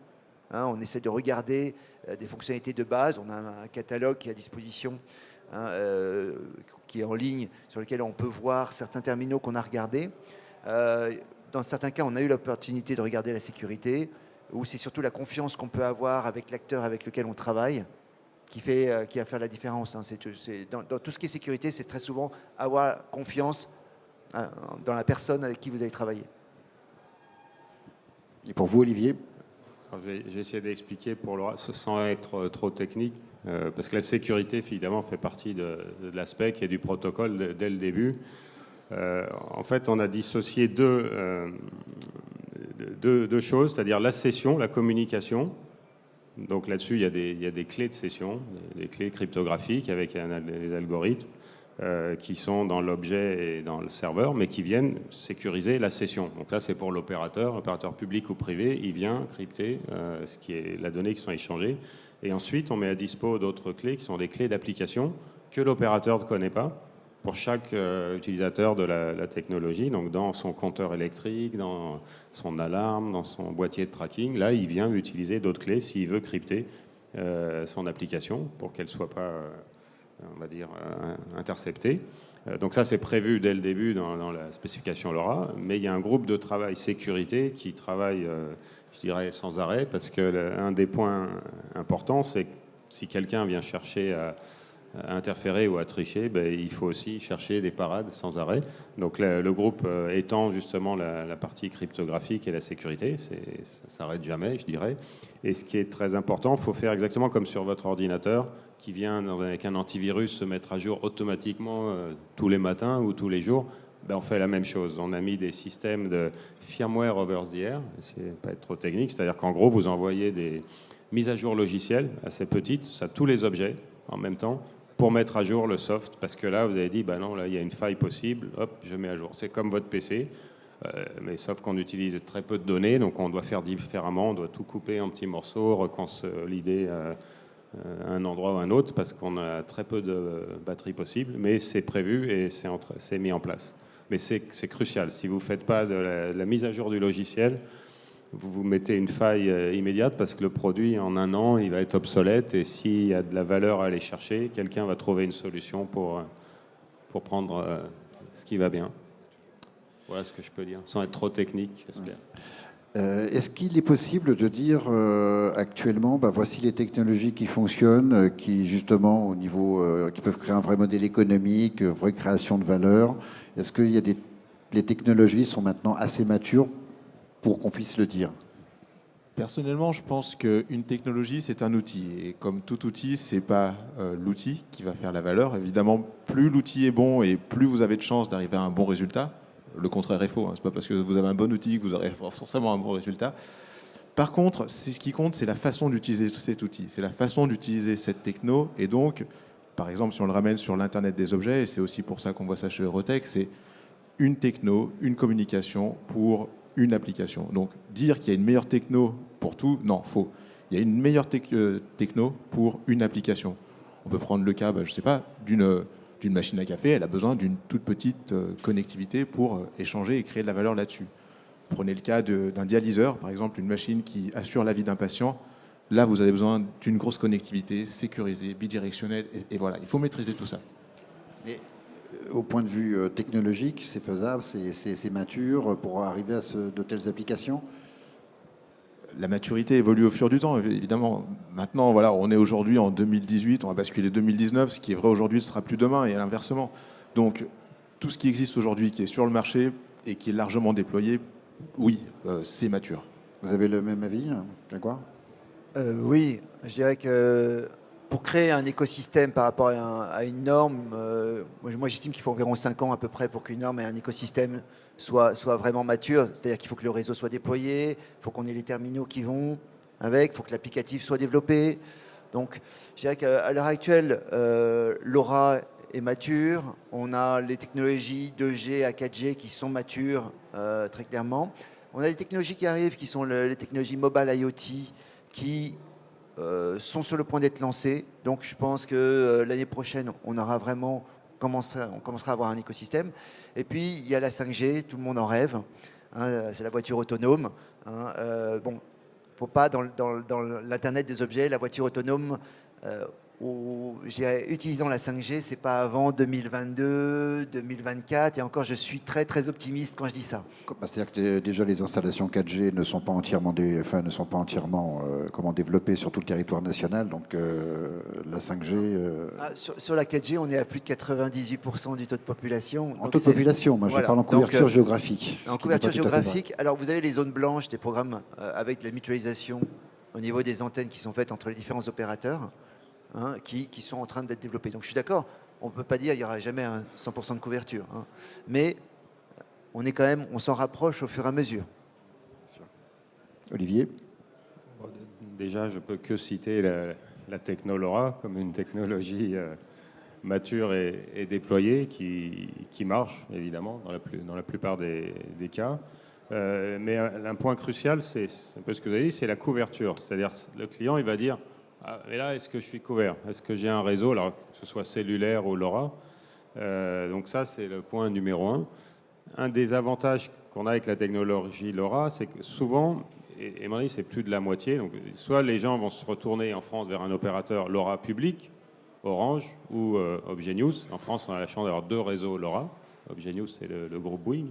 Hein, on essaie de regarder des fonctionnalités de base. On a un catalogue qui est à disposition, hein, qui est en ligne, sur lequel on peut voir certains terminaux qu'on a regardés. Dans certains cas, on a eu l'opportunité de regarder la sécurité, où c'est surtout la confiance qu'on peut avoir avec l'acteur avec lequel on travaille qui va faire la différence. Hein. Dans tout ce qui est sécurité, c'est très souvent avoir confiance, hein, dans la personne avec qui vous allez travailler. Et pour vous, Olivier? J'ai essayé d'expliquer sans être trop technique, parce que la sécurité, évidemment, fait partie de l'aspect qui est du protocole dès le début. En fait, on a dissocié deux choses, c'est-à-dire la session, la communication, Donc là-dessus, il y a des clés de session, des clés cryptographiques avec des algorithmes qui sont dans l'objet et dans le serveur, mais qui viennent sécuriser la session. Donc là, c'est pour l'opérateur public ou privé, il vient crypter ce qui est la donnée qui sont échangées. Et ensuite, on met à dispo d'autres clés qui sont des clés d'application que l'opérateur ne connaît pas pour chaque utilisateur de la technologie. Donc dans son compteur électrique, dans son alarme, dans son boîtier de tracking, là, il vient utiliser d'autres clés s'il veut crypter son application pour qu'elle ne soit pas, on va dire, interceptée. Donc ça, c'est prévu dès le début dans la spécification LoRa, mais il y a un groupe de travail sécurité qui travaille, je dirais, sans arrêt, parce que un des points importants, c'est que si quelqu'un vient chercher à interférer ou à tricher, ben, il faut aussi chercher des parades sans arrêt. Donc le groupe étend justement la partie cryptographique et la sécurité, ça ne s'arrête jamais, je dirais. Et ce qui est très important, il faut faire exactement comme sur votre ordinateur, qui vient avec un antivirus se mettre à jour automatiquement tous les matins ou tous les jours. Ben, on fait la même chose. On a mis des systèmes de firmware over the air, c'est pas être trop technique, c'est-à-dire qu'en gros, vous envoyez des mises à jour logicielles assez petites à tous les objets en même temps, pour mettre à jour le soft, parce que là, vous avez dit, bah non, là, il y a une faille possible, hop, je mets à jour. C'est comme votre PC, mais sauf qu'on utilise très peu de données, donc on doit faire différemment, on doit tout couper en petits morceaux, reconsolider un endroit ou un autre, parce qu'on a très peu de batterie possible, mais c'est prévu et c'est mis en place. Mais c'est crucial. Si vous ne faites pas de la mise à jour du logiciel, vous mettez une faille immédiate parce que le produit, en un an, il va être obsolète. Et s'il y a de la valeur à aller chercher, quelqu'un va trouver une solution pour prendre ce qui va bien. Voilà ce que je peux dire, sans être trop technique, j'espère. Est-ce qu'il est possible de dire actuellement, bah, voici les technologies qui fonctionnent, qui justement au niveau, qui peuvent créer un vrai modèle économique, vraie création de valeur. Est-ce que les technologies sont maintenant assez matures pour qu'on puisse le dire? Personnellement, je pense qu'une technologie, c'est un outil. Et comme tout outil, ce n'est pas l'outil qui va faire la valeur. Évidemment, plus l'outil est bon et plus vous avez de chances d'arriver à un bon résultat. Le contraire est faux. Ce n'est pas parce que vous avez un bon outil que vous aurez forcément un bon résultat. Par contre, ce qui compte, c'est la façon d'utiliser cet outil. C'est la façon d'utiliser cette techno. Et donc, par exemple, si on le ramène sur l'Internet des objets, et c'est aussi pour ça qu'on voit ça chez Eurotech, c'est une techno, une communication pour une application. Donc, dire qu'il y a une meilleure techno pour tout, non, faux. Il y a une meilleure techno pour une application. On peut prendre le cas, je ne sais pas, d'une machine à café, elle a besoin d'une toute petite connectivité pour échanger et créer de la valeur là-dessus. Prenez le cas d'un dialyseur, par exemple, une machine qui assure la vie d'un patient. Là, vous avez besoin d'une grosse connectivité, sécurisée, bidirectionnelle, et voilà, il faut maîtriser tout ça. Mais au point de vue technologique, c'est faisable, c'est mature pour arriver à de telles applications? La maturité évolue au fur du temps, évidemment. Maintenant, voilà, on est aujourd'hui en 2018, on va basculer 2019, ce qui est vrai aujourd'hui ne sera plus demain, et à l'inversement. Donc, tout ce qui existe aujourd'hui, qui est sur le marché et qui est largement déployé, oui, c'est mature. Vous avez le même avis, Grégoire? Oui, je dirais que pour créer un écosystème par rapport à une norme, moi j'estime qu'il faut environ 5 ans à peu près pour qu'une norme et un écosystème soit vraiment mature. C'est-à-dire qu'il faut que le réseau soit déployé, il faut qu'on ait les terminaux qui vont avec, il faut que l'applicatif soit développé. Donc je dirais qu'à l'heure actuelle, LoRa est mature. On a les technologies 2G à 4G qui sont matures très clairement. On a des technologies qui arrivent qui sont les technologies mobile IoT qui sont sur le point d'être lancées. Donc je pense que l'année prochaine, on commencera à avoir un écosystème. Et puis il y a la 5G, tout le monde en rêve. Hein, c'est la voiture autonome. Hein, bon, faut pas dans l'Internet des objets, la voiture autonome, je dirais, utilisant la 5G, c'est pas avant 2022, 2024. Et encore, je suis très très optimiste quand je dis ça. C'est-à-dire que déjà les installations 4G ne sont pas entièrement, développées sur tout le territoire national. Donc la 5G... Sur la 4G, on est à plus de 98% du taux de population. En taux de population, moi je parle en couverture géographique. En couverture géographique, alors vous avez les zones blanches des programmes avec de la mutualisation au niveau des antennes qui sont faites entre les différents opérateurs. Hein, qui sont en train d'être développés. Donc je suis d'accord, on ne peut pas dire qu'il n'y aura jamais un 100% de couverture. Hein, mais on s'en rapproche au fur et à mesure. Olivier? Bon, déjà, je peux que citer la techno LoRa comme une technologie mature et déployée qui marche, évidemment, dans la plupart des cas. Mais un point crucial, c'est un peu ce que vous avez dit, c'est la couverture. C'est-à-dire, le client, il va dire, ah, mais là, est-ce que je suis couvert? Est-ce que j'ai un réseau, alors, que ce soit cellulaire ou LoRa? Donc ça, c'est le point numéro un. Un des avantages qu'on a avec la technologie LoRa, c'est que souvent, et mon avis, c'est plus de la moitié, donc soit les gens vont se retourner en France vers un opérateur LoRa public, Orange ou Obgenius. En France, on a la chance d'avoir 2 réseaux LoRa. Obgenius, c'est le groupe Bouygues.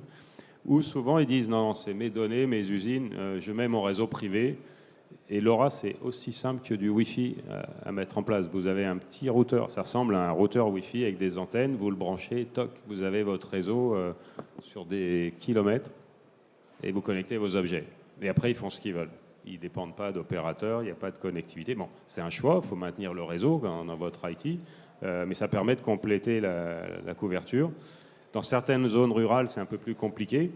Ou souvent, ils disent, non, c'est mes données, mes usines, je mets mon réseau privé. Et LoRa, c'est aussi simple que du Wi-Fi à mettre en place. Vous avez un petit routeur, ça ressemble à un routeur Wi-Fi avec des antennes, vous le branchez, toc, vous avez votre réseau sur des kilomètres et vous connectez vos objets. Et après, ils font ce qu'ils veulent. Ils ne dépendent pas d'opérateurs, il n'y a pas de connectivité. Bon, c'est un choix, il faut maintenir le réseau dans votre IT, mais ça permet de compléter la couverture. Dans certaines zones rurales, c'est un peu plus compliqué.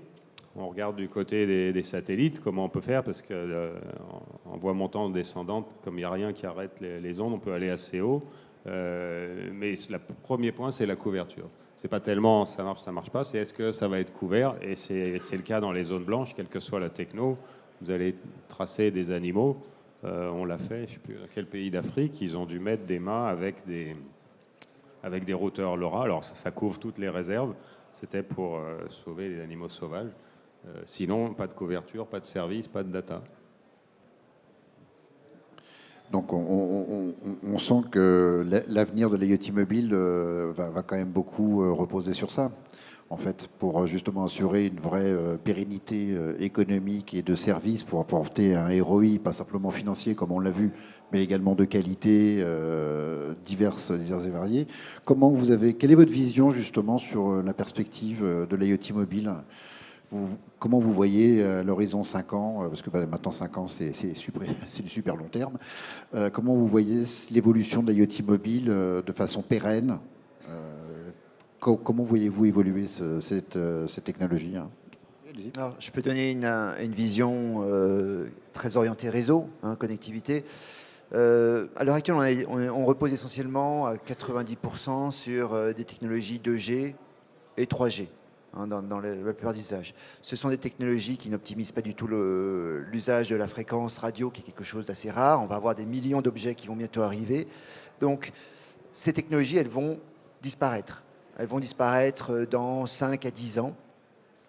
On regarde du côté des satellites, comment on peut faire, parce qu'en voie montante, descendante, comme il n'y a rien qui arrête les ondes, on peut aller assez haut. Mais le premier point, c'est la couverture. C'est pas tellement ça marche pas, c'est est-ce que ça va être couvert, et c'est le cas dans les zones blanches, quelle que soit la techno. Vous allez tracer des animaux. On l'a fait, je ne sais plus dans quel pays d'Afrique, ils ont dû mettre des mâts avec des routeurs LoRa. Alors ça couvre toutes les réserves. C'était pour sauver les animaux sauvages. Sinon, pas de couverture, pas de service, pas de data. Donc on sent que l'avenir de l'IoT mobile va quand même beaucoup reposer sur ça, en fait, pour justement assurer une vraie pérennité économique et de service, pour apporter un ROI, pas simplement financier comme on l'a vu, mais également de qualité diverses et variées. Quelle est votre vision justement sur la perspective de l'IoT mobile? Comment vous voyez l'horizon 5 ans, parce que maintenant 5 ans c'est du super long terme, comment vous voyez l'évolution de l'IoT mobile de façon pérenne? Comment voyez-vous évoluer cette technologie, hein? Alors, je peux donner une vision très orientée réseau, connectivité. À l'heure actuelle, on repose essentiellement à 90% sur des technologies 2G et 3G. Dans la plupart des usages. Ce sont des technologies qui n'optimisent pas du tout l'usage de la fréquence radio, qui est quelque chose d'assez rare. On va avoir des millions d'objets qui vont bientôt arriver. Donc, ces technologies, elles vont disparaître. Elles vont disparaître dans 5 à 10 ans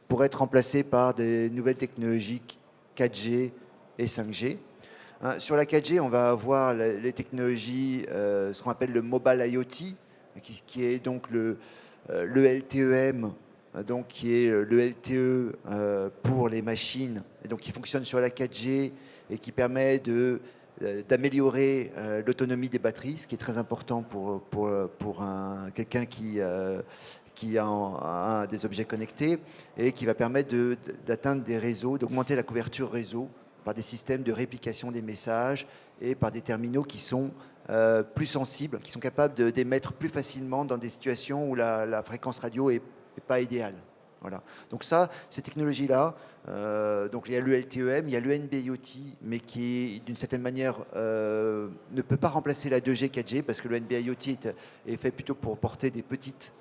pour être remplacées par des nouvelles technologies 4G et 5G. Sur la 4G, on va avoir les technologies, ce qu'on appelle le Mobile IoT, qui est donc le LTEM, donc qui est le LTE pour les machines, et donc qui fonctionne sur la 4G et qui permet d'améliorer l'autonomie des batteries, ce qui est très important pour quelqu'un qui a des objets connectés, et qui va permettre d'atteindre des réseaux, d'augmenter la couverture réseau par des systèmes de réplication des messages et par des terminaux qui sont plus sensibles, qui sont capables d'émettre plus facilement dans des situations où la fréquence radio est pas idéal. Voilà. Donc ça, ces technologies-là, donc il y a le LTEM, il y a le NB-IoT, mais qui, d'une certaine manière, ne peut pas remplacer la 2G, 4G, parce que le NB-IoT est fait plutôt pour porter des petites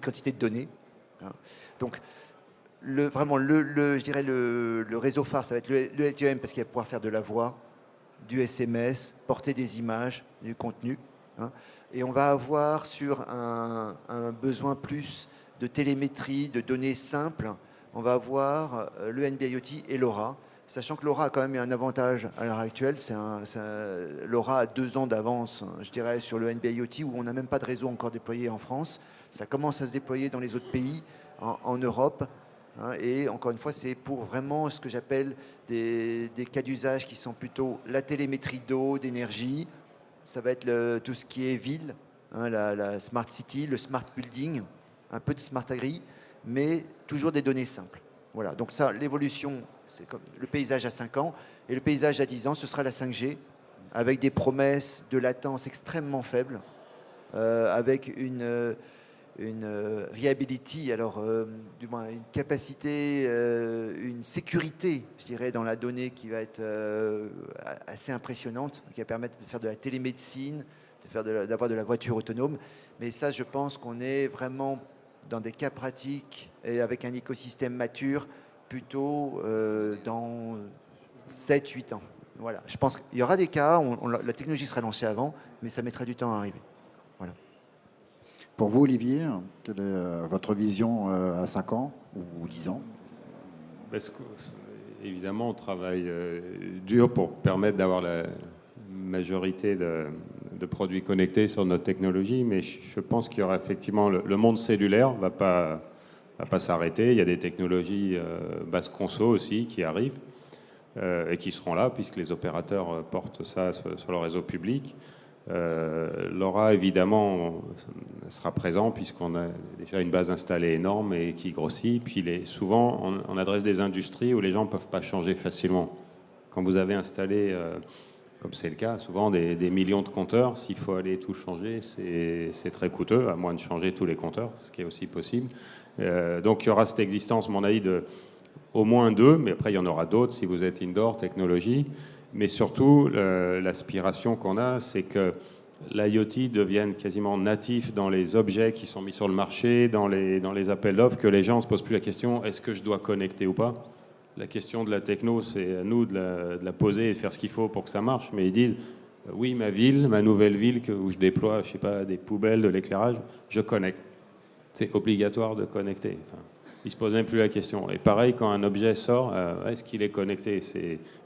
quantités de données. Donc, je dirais le réseau phare, ça va être le LTEM, parce qu'il va pouvoir faire de la voix, du SMS, porter des images, du contenu. Et on va avoir sur un besoin plus de télémétrie, de données simples, on va avoir le NB-IoT et LoRa, sachant que LoRa a quand même eu un avantage à l'heure actuelle. LoRa a 2 ans d'avance, je dirais, sur le NB-IoT, où on n'a même pas de réseau encore déployé en France. Ça commence à se déployer dans les autres pays, en Europe. Et encore une fois, c'est pour vraiment ce que j'appelle des cas d'usage qui sont plutôt la télémétrie d'eau, d'énergie. Ça va être tout ce qui est ville, la smart city, le smart building, un peu de smart agri, mais toujours des données simples. Voilà, donc ça, l'évolution, c'est comme le paysage à 5 ans, et le paysage à 10 ans, ce sera la 5G, avec des promesses de latence extrêmement faibles, avec une une reliability, alors du moins une capacité, une sécurité, je dirais, dans la donnée qui va être assez impressionnante, qui va permettre de faire de la télémédecine, d'avoir de la voiture autonome. Mais ça, je pense qu'on est vraiment dans des cas pratiques et avec un écosystème mature plutôt dans 7-8 ans. Voilà. Je pense qu'il y aura des cas, la technologie sera lancée avant, mais ça mettra du temps à arriver. Voilà. Pour vous, Olivier, quelle est votre vision à 5 ans ou 10 ans? Parce que, évidemment, on travaille dur pour permettre d'avoir la majorité de produits connectés sur notre technologie, mais je pense qu'il y aura effectivement le monde cellulaire va pas s'arrêter. Il y a des technologies basse conso aussi qui arrivent et qui seront là puisque les opérateurs portent ça sur le réseau public. LoRa, évidemment, sera présent puisqu'on a déjà une base installée énorme et qui grossit. Puis souvent, on adresse des industries où les gens ne peuvent pas changer facilement. Quand vous avez installé, comme c'est le cas, souvent des millions de compteurs, s'il faut aller tout changer, c'est très coûteux, à moins de changer tous les compteurs, ce qui est aussi possible. Donc il y aura cette existence, à mon avis, de au moins 2, mais après il y en aura d'autres si vous êtes indoor technologie. Mais surtout, l'aspiration qu'on a, c'est que l'IoT devienne quasiment natif dans les objets qui sont mis sur le marché, dans les appels d'offres, que les gens ne se posent plus la question, est-ce que je dois connecter ou pas? La question de la techno, c'est à nous de la poser et de faire ce qu'il faut pour que ça marche. Mais ils disent, oui, ma ville, ma nouvelle ville où je déploie, je sais pas, des poubelles, de l'éclairage, je connecte. C'est obligatoire de connecter. Enfin, ils ne se posent même plus la question. Et pareil, quand un objet sort, est-ce qu'il est connecté?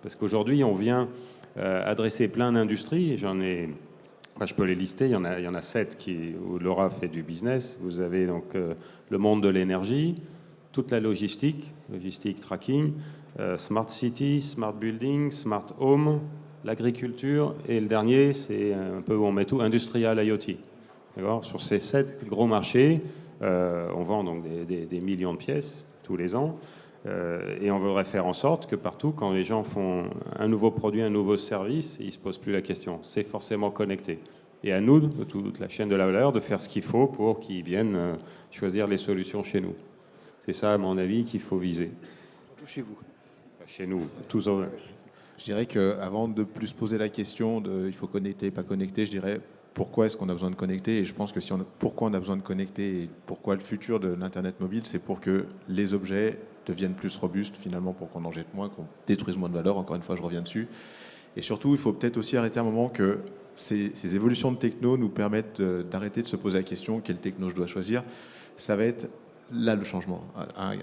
Parce qu'aujourd'hui, on vient adresser plein d'industries. Je peux les lister. Il y en a 7 où LoRa fait du business. Vous avez donc le monde de l'énergie, toute la logistique tracking, smart city, smart building, smart home, l'agriculture. Et le dernier, c'est un peu où on met tout, industrial IoT. D'accord? Sur ces 7 gros marchés, on vend donc des millions de pièces tous les ans et on voudrait faire en sorte que partout, quand les gens font un nouveau produit, un nouveau service, ils ne se posent plus la question. C'est forcément connecté. Et à nous, de toute la chaîne de la valeur, de faire ce qu'il faut pour qu'ils viennent choisir les solutions chez nous. C'est ça, à mon avis, qu'il faut viser. Tout chez vous. Chez nous, tous au... Je dirais qu'avant de plus se poser la question de il faut connecter, pas connecter, je dirais pourquoi est-ce qu'on a besoin de connecter? Et je pense que pourquoi on a besoin de connecter et pourquoi le futur de l'Internet mobile, c'est pour que les objets deviennent plus robustes finalement, pour qu'on en jette moins, qu'on détruise moins de valeur. Encore une fois, je reviens dessus. Et surtout, il faut peut-être aussi arrêter un moment que ces évolutions de techno nous permettent d'arrêter de se poser la question quelle techno je dois choisir. Ça va être là le changement.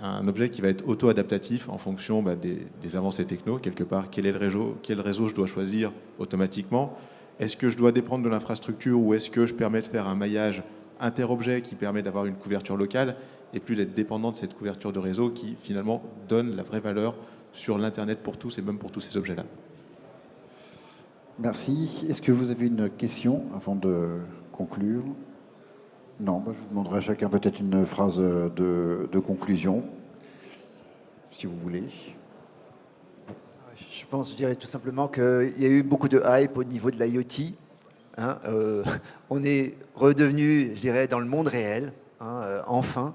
Un objet qui va être auto-adaptatif en fonction des avancées techno, quelque part. Quel réseau je dois choisir automatiquement? Est-ce que je dois dépendre de l'infrastructure ou est-ce que je permets de faire un maillage interobjet qui permet d'avoir une couverture locale et plus d'être dépendant de cette couverture de réseau qui finalement donne la vraie valeur sur l'Internet pour tous et même pour tous ces objets-là? Merci. Est-ce que vous avez une question avant de conclure? Non, je vous demanderai à chacun peut-être une phrase de conclusion, si vous voulez. Je dirais tout simplement qu'il y a eu beaucoup de hype au niveau de l'IoT. Hein, on est redevenu, je dirais, dans le monde réel, hein, enfin.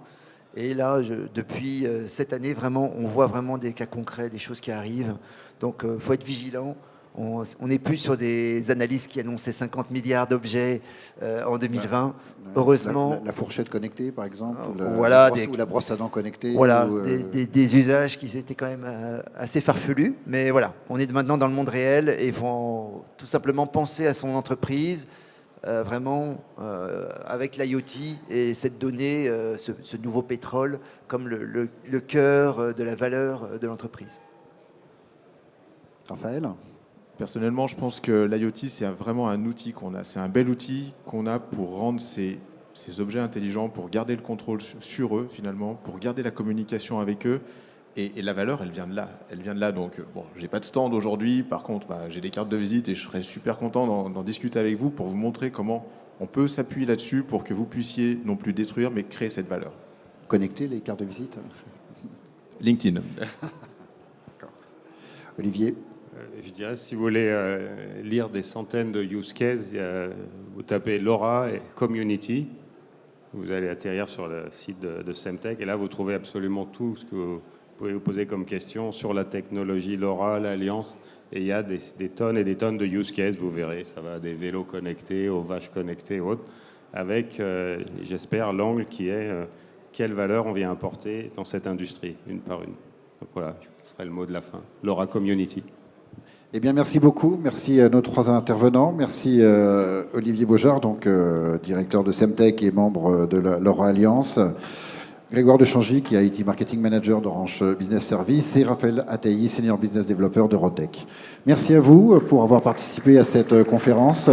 Et là, depuis cette année, vraiment, on voit vraiment des cas concrets, des choses qui arrivent. Donc, il faut être vigilant. On n'est plus sur des analyses qui annonçaient 50 milliards d'objets en 2020. Heureusement. La fourchette connectée, par exemple, ou la brosse à dents connectée. Voilà, des usages qui étaient quand même assez farfelus. Mais voilà, on est maintenant dans le monde réel et il faut tout simplement penser à son entreprise, vraiment avec l'IoT et cette donnée, ce nouveau pétrole, comme le cœur de la valeur de l'entreprise. Raphaël ? Personnellement, je pense que l'IoT, c'est vraiment un outil qu'on a. C'est un bel outil qu'on a pour rendre ces objets intelligents, pour garder le contrôle sur eux, finalement, pour garder la communication avec eux. Et la valeur, elle vient de là. Elle vient de là. Donc, bon, j'ai pas de stand aujourd'hui. Par contre, j'ai des cartes de visite et je serais super content d'en discuter avec vous pour vous montrer comment on peut s'appuyer là-dessus pour que vous puissiez non plus détruire, mais créer cette valeur. Connecter les cartes de visite? LinkedIn. Olivier? Je dirais, si vous voulez lire des centaines de use cases, vous tapez LoRa et Community. Vous allez atterrir sur le site de Semtech et là, vous trouvez absolument tout ce que vous pouvez vous poser comme question sur la technologie, LoRa, l'Alliance. Et il y a des tonnes et des tonnes de use cases, vous verrez. Ça va des vélos connectés aux vaches connectées et autres, avec, j'espère, l'angle qui est quelle valeur on vient apporter dans cette industrie, une par une. Donc voilà, ce serait le mot de la fin. LoRa Community. Eh bien, merci beaucoup. Merci à nos 3 intervenants. Merci Olivier Beaujard, donc directeur de Semtech et membre de la LoRa Alliance. Grégoire de Changy, qui est IT Marketing Manager d'Orange Business Service, et Raphaël Attei, Senior Business Developer de Rodtech. Merci à vous pour avoir participé à cette conférence.